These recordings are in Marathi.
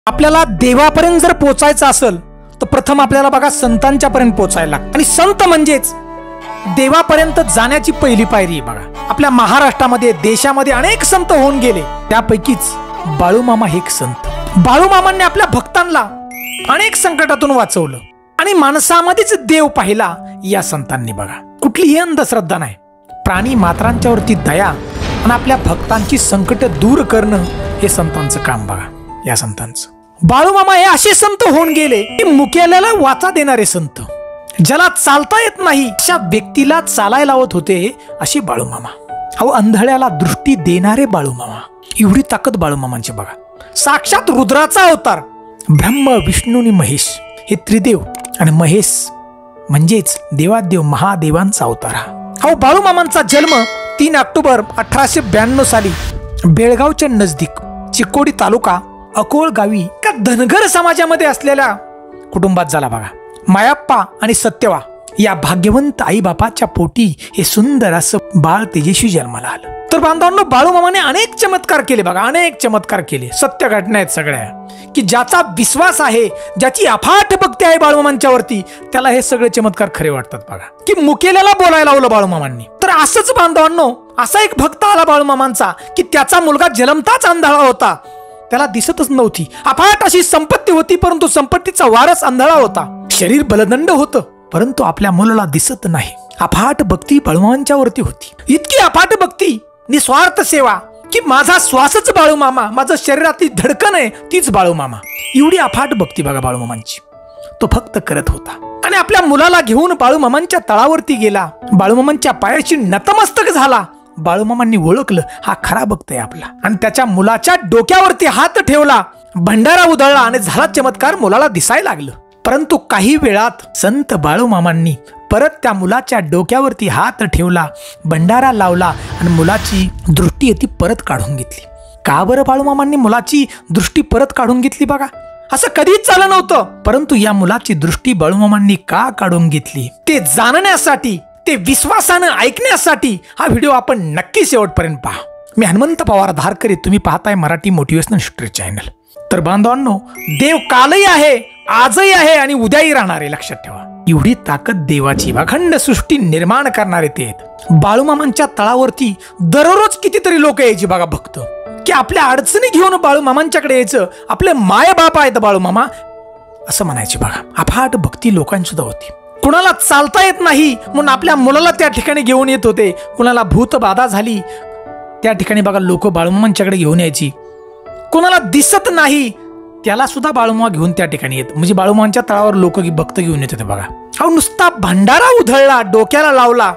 आपल्याला देवापर्यंत जर पोहोचायचं असेल तर प्रथम आपल्याला बघा संतांच्या पर्यंत पोहोचायला लागतं आणि संत म्हणजेच देवापर्यंत जाण्याची पहिली पायरी बघा. आपल्या महाराष्ट्रामध्ये देशामध्ये अनेक संत होऊन गेले, त्यापैकीच बाळूमामा हे एक संत. बाळूमामांनी आपल्या भक्तांना अनेक संकटातून वाचवलं आणि माणसामध्येच देव पाहिला या संतांनी बघा. कुठलीही अंधश्रद्धा नाही, प्राणी मात्रांच्या वरती दया आणि आपल्या भक्तांची संकट दूर करणं हे संतांचं काम बघा. या संतांचं बाळूमामा हे असे संत होऊन गेले की मुक्याल्याला वाचा देणारे संत, ज्याला चालता येत नाही अशा व्यक्तीला चालायला लावत होते अशी बाळूमामा. अहो अंधळ्याला दृष्टी देणारे बाळूमामा, एवढी ताकद बाळूमामांची बघा. साक्षात रुद्राचा अवतार, ब्रह्म विष्णू आणि महेश हे त्रिदेव आणि महेश म्हणजेच देवादेव महादेवांचा अवतार. अहो बाळूमामांचा जन्म 3 ऑक्टोबर 1892 साली बेळगावच्या नजदीक चिकोडी तालुका अकोळ गावी एका धनगर समाजामध्ये असलेल्या कुटुंबात झाला बघा. मायाप्पा आणि सत्यवा या भाग्यवंत आई बापाच्या पोटी हे सुंदर असं बाळ तेजस्वी जन्माला आलं. तर बांधवांनो, बाळूमामाने अनेक चमत्कार केले बघा, अनेक चमत्कार केले. सत्य घटना आहेत सगळ्या की ज्याचा विश्वास आहे, ज्याची अफाट भक्ती आहे बाळूमामांच्या वरती, त्याला हे सगळे चमत्कार खरे वाटतात बघा. की मुकेल्याला बोलायला लावलं बाळूमामांनी. तर असंच बांधवांनो, असा एक भक्त आला बाळूमामांचा की त्याचा मुलगा जन्मताच अंधळा होता, त्याला दिसतच नव्हती. अफाट अशी संपत्ती होती, परंतु संपत्तीचा वारस अंधळा होता. शरीर बलदंड होतं, परंतु आपल्या मुलाला दिसत नाही. अफाट भक्ती बाळूमामांच्या वरती होती. इतकी अफाट भक्ती, निस्वार्थ सेवा की माझा श्वासच बाळूमामा, माझं शरीरातली धडकन आहे तीच बाळूमामा. एवढी अफाट भक्ती बघा बाळूमामांची. तो फक्त करत होता आणि आपल्या मुलाला घेऊन बाळूमामांच्या तळावरती गेला. बाळूमामांच्या पायाशी नतमस्तक झाला. बाळूमामांनी ओळखलं हा खरा भक्त आहे आपला आणि त्याच्या मुलाच्या डोक्यावरती हात ठेवला. भंडारा उधळला आणि झाला चमत्कार, मुलाला दिसायला लागलं. परंतु काही वेळात संत बाळूमामांनी परत त्या मुलाच्या डोक्यावरती हात ठेवला, भंडारा लावला आणि मुलाची दृष्टी ती परत काढून घेतली. का बरं बाळूमामांनी मुलाची दृष्टी परत काढून घेतली बघा? असं कधीच झालं नव्हतं. परंतु या मुलाची दृष्टी बाळूमामांनी का काढून घेतली ते जाणण्यासाठी, ते विश्वासानं ऐकण्यासाठी हा व्हिडिओ आपण नक्की शेवटपर्यंत पहा. मी हनुमंत पवार धारकरी, तुम्ही पाहताय मराठी मोटिवेशनल स्टोरी चॅनल. तर बांधवांनो, देव कालही आहे, आजही आहे आणि उद्याही राहणार आहे, लक्षात ठेवा. एवढी ताकद देवाची, अखंड सृष्टी निर्माण करणारे ते आहेत. बाळूमामांच्या तळावरती दररोज कितीतरी लोक यायची बघा भक्त, की आपल्या अडचणी घेऊन बाळूमामांच्याकडे यायचं. आपले माय बाप आहेत बाळूमामा असं म्हणायचे बघा. अफाट भक्ती लोकांची सुद्धा होती. कुणाला चालता येत नाही म्हणून आपल्या मुलाला त्या ठिकाणी घेऊन येत होते. कुणाला भूतबाधा झाली त्या ठिकाणी बघा लोक बाळूमामांच्याकडे घेऊन यायची. कुणाला दिसत नाही त्याला सुद्धा बाळूमामा घेऊन त्या ठिकाणी येत, म्हणजे बाळूमामांच्या तळावर लोक भक्त घेऊन येत होते बघा. अहो नुसता भंडारा उधळला, डोक्याला लावला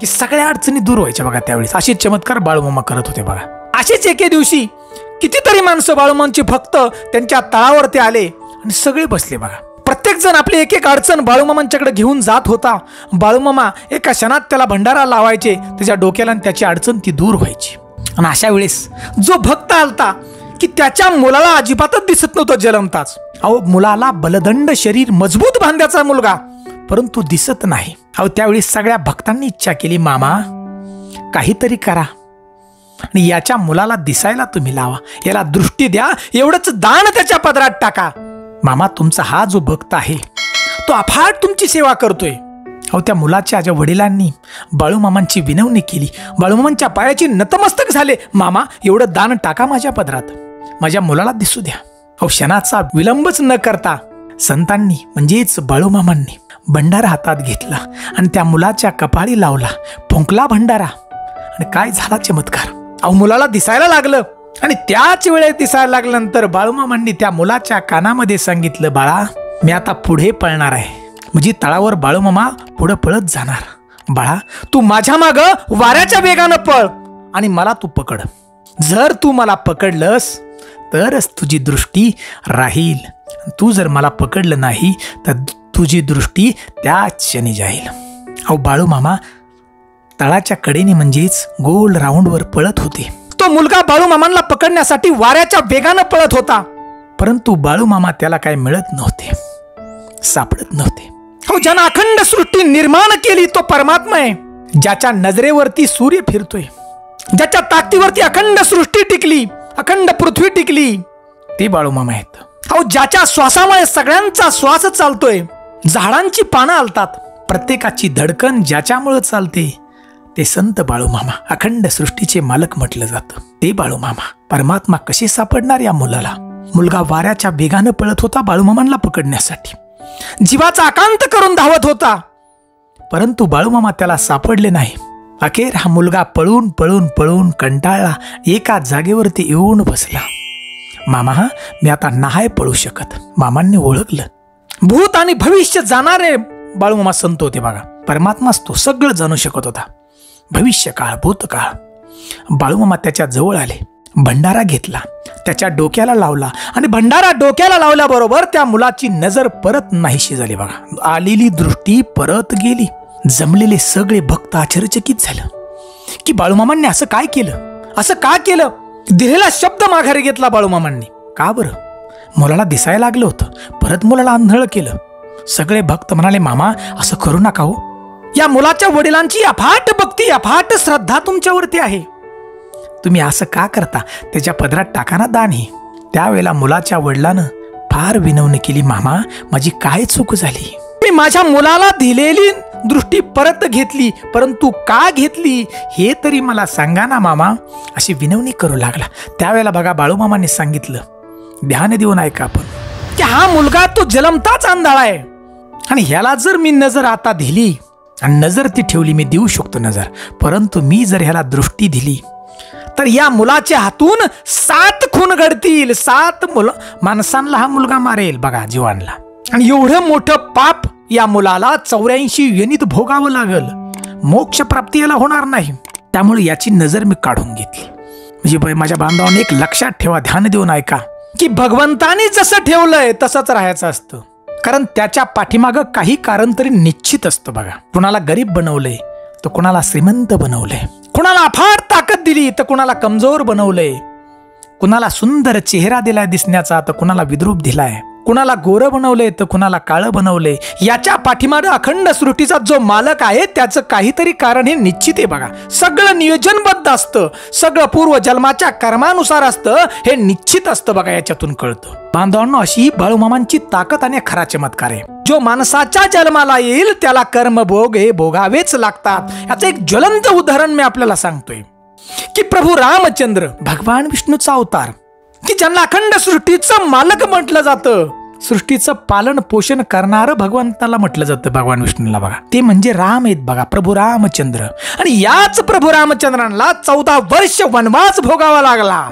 की सगळ्या अडचणी दूर व्हायच्या बघा. त्यावेळेस असे चमत्कार बाळूमामा करत होते बघा. असेच एके दिवशी कितीतरी माणसं बाळूमामांची भक्त त्यांच्या तळावरती आले आणि सगळे बसले बघा. प्रत्येक जण आपली एक एक अडचण बाळूमामांच्याकडे घेऊन जात होता. बाळूमामा एका क्षणात त्याला भंडारा लावायचे, त्याच्या डोक्याला आणि त्याची अडचण ती दूर व्हायची. आणि अशा वेळेस जो भक्त आलता की त्याच्या मुलाला अजिबातच दिसत नव्हतं जन्मताच. अहो मुलाला बलदंड शरीर, मजबूत बांध्याचा मुलगा, परंतु दिसत नाही. अहो त्यावेळी सगळ्या भक्तांनी इच्छा केली, मामा काहीतरी करा आणि याच्या मुलाला दिसायला तुम्ही लावा, याला दृष्टी द्या, एवढंच दान त्याच्या पदरात टाका. मामा तुमचा हा जो भक्त आहे तो अफाट तुमची सेवा करतोय. अहो त्या मुलाच्या ज्या वडिलांनी बाळूमामांची विनवणी केली, बाळूमामांच्या पायाची नतमस्तक झाले, मामा एवढं दान टाका माझ्या पदरात, माझ्या मुलाला दिसू द्या. अहो क्षणाचा विलंबच न करता संतांनी म्हणजेच बाळूमामांनी भंडारा हातात घेतला आणि त्या मुलाच्या कपाळी लावला, फुंकला भंडारा आणि काय झाला चमत्कार. अहो मुलाला दिसायला लागलं आणि त्याच वेळेत दिसायला लागल्यानंतर बाळूमामांनी त्या मुलाच्या कानामध्ये सांगितलं, बाळा मी आता पुढे पळणार आहे. म्हणजे तळावर बाळूमामा पुढे पळत जाणार. बाळा तू माझ्या माग वाऱ्याच्या वेगानं पळ आणि मला तू पकड. जर तू मला पकडलंस तरच तुझी दृष्टी राहील, तू जर मला पकडलं नाही तर तुझी दृष्टी त्याच क्षणी जाईल. अहो बाळूमामा तळाच्या कडेने म्हणजेच गोल राऊंडवर पळत होते. तो मुलगा बाळूमामांना पकडण्यासाठी वाऱ्याच्या वेगानं पळत होता, परंतु बाळूमामा त्याला काय मिळत नव्हते, सापडत नव्हते. हो ज्यानं अखंड सृष्टी निर्माण केली तो परमात्मा आहे. ज्याच्या नजरेवरती सूर्य फिरतोय, ज्याच्या ताकदीवरती अखंड सृष्टी टिकली, अखंड पृथ्वी टिकली, ते बाळूमामा आहेत. अहो, ज्याच्या श्वासामुळे सगळ्यांचा श्वास चालतोय, झाडांची पानं हलतात, प्रत्येकाची धडकन ज्याच्यामुळे चालते ते संत बाळूमामा, अखंड सृष्टीचे मालक म्हटलं जातं. ते बाळूमामा परमात्मा कसे सापडणार या मुलाला? मुलगा वाऱ्याच्या वेगानं पळत होता बाळूमामांना पकडण्यासाठी, जीवाचा आकांत करून धावत होता, परंतु बाळूमामा त्याला सापडले नाही. अखेर हा मुलगा पळून पळून पळून कंटाळला, एका जागेवरती येऊन बसला. मामा, मी आता नाही पळू शकत. मामांनी ओळखलं. भूत आणि भविष्य जाणारे बाळूमामा संत होते बघा. परमात्माच तो सगळं जाणू शकत होता. भविष्यकाळ, भूतकाळ. बाळूमामा त्याच्या जवळ आले, भंडारा घेतला, त्याच्या डोक्याला लावला आणि भंडारा डोक्याला लावल्याबरोबर त्या मुलाची नजर परत नाहीशी झाली बघा. आलेली दृष्टी परत गेली. जमलेले सगळे भक्त आश्चर्यचकित झालं की बाळूमामांनी असं काय केलं, असं का केलं? दिलेला शब्द माघारी घेतला बाळूमामांनी. का बरं? मुलाला दिसायला लागलं होतं, परत मुलाला आंधळ केलं. सगळे भक्त म्हणाले, मामा असं करू नका हो. या मुलाच्या वडिलांची अफाट भक्ती, अफाट श्रद्धा तुमच्यावरती आहे. तुम्ही असं का करता? त्याच्या पदरात टाका ना दान. ही त्यावेळेला मुलाच्या वडिलानं फार विनवणी केली, मामा माझी काय चूक झाली? मी माझ्या मुलाला दिलेली दृष्टी परत घेतली, परंतु का घेतली हे तरी मला सांगा ना मामा, अशी विनवणी करू लागला. त्यावेळेला बघा बाळूमामांनी सांगितलं, ध्यान देऊन ऐका आपण, की हा मुलगा तो जन्मताच आंधळा आहे आणि ह्याला जर मी नजर आता दिली आणि नजर ती ठेवली, मी देऊ शकतो नजर, परंतु मी जर ह्याला दृष्टी दिली तर या मुलाच्या हातून 7 खून घडतील. 7 माणसांना हा मुलगा मारेल बघा, जीवांना. आणि एवढं मोठं पाप या मुलाला 84 योनीत भोगावं लागल. मोक्ष प्राप्ती याला होणार नाही. त्यामुळे याची नजर मी काढून घेतली. म्हणजे माझ्या बांधवांनी एक लक्षात ठेवा, ध्यान देऊन ऐका, की भगवंतानी जसं ठेवलंय तसंच राहायचं असतं. कारण त्याच्या पाठीमागं काही कारण तरी निश्चित असतं बघा. कुणाला गरीब बनवलंय तर कुणाला श्रीमंत बनवलंय, कुणाला अफाट ताकद दिली तर कुणाला कमजोर बनवलंय, कुणाला सुंदर चेहरा दिलाय दिसण्याचा तर कुणाला विद्रूप दिलाय, कुणाला गोरं बनवलंय तर कुणाला काळं बनवलंय. याच्या पाठीमागे अखंड सृष्टीचा जो मालक आहे त्याचं काहीतरी कारण हे निश्चित आहे बघा. सगळं नियोजनबद्ध असतं, सगळं पूर्व जन्माच्या कर्मानुसार असतं, हे निश्चित असतं बघा. याच्यातून कळतं बांधवांनो, अशी बाळूमामांची ताकद आणि खरा चमत्कार आहे. जो माणसाच्या जन्माला येईल त्याला कर्मभोग हे भोगावेच लागतात. याचं एक ज्वलंत उदाहरण मी आपल्याला सांगतोय, की प्रभू रामचंद्र भगवान विष्णूचा अवतार, की ज्यांना अखंड सृष्टीचं मालक म्हटलं जातं, सृष्टीचं पालन पोषण करणारं भगवंताला म्हटलं जातं, भगवान विष्णूला बघा. ते म्हणजे राम आहेत बघा, प्रभू रामचंद्र. आणि याच प्रभू रामचंद्रांना 14 वर्ष वनवास भोगावा लागला.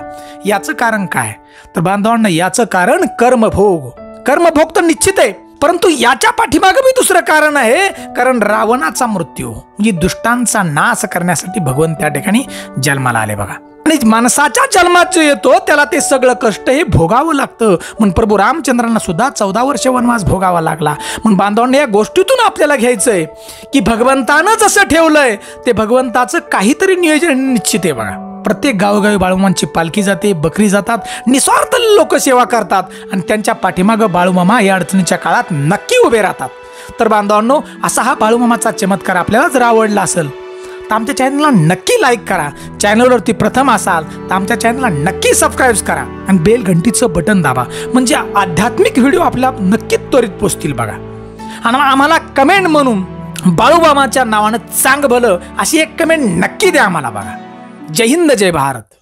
याचं कारण काय? तर बांधवांना, याचं कारण कर्मभोग. कर्मभोग तर निश्चित आहे, परंतु याच्या पाठीमागे मी दुसरं कारण आहे. कारण रावणाचा मृत्यू, म्हणजे दुष्टांचा नाश करण्यासाठी भगवंत त्या ठिकाणी जन्माला आले बघा. आणि माणसाच्या जन्मात जो येतो त्याला ते सगळं कष्ट हे भोगावं लागतं. म्हणून प्रभू रामचंद्रांना सुद्धा 14 वर्ष वनवास भोगावा लागला. म्हणून बांधवांना या गोष्टीतून आपल्याला घ्यायचंय, की भगवंतानं जसं ठेवलंय ते भगवंताचं काहीतरी नियोजन निश्चित आहे बघा. प्रत्येक गावोगावी बाळूमामांची पालखी जाते, बकरी जातात, निस्वार्थ लोक सेवा करतात आणि त्यांच्या पाठीमागं बाळूमामा या अडचणीच्या काळात नक्की उभे राहतात. तर बांधवांनो, असा हा बाळूमामाचा चमत्कार आपल्याला जर आवडला असेल तर आमच्या चॅनलला नक्की लाईक करा. चॅनलवरती प्रथम असाल तर आमच्या चॅनलला नक्की सबस्क्राईब करा आणि बेल घंटीचं बटन दाबा, म्हणजे आध्यात्मिक व्हिडिओ आपल्या नक्कीच त्वरित पोहोचतील बघा. आणि आम्हाला कमेंट म्हणून बाळूमामाच्या नावानं चांग भलं अशी एक कमेंट नक्की द्या आम्हाला बघा. जय हिंद, जय भारत.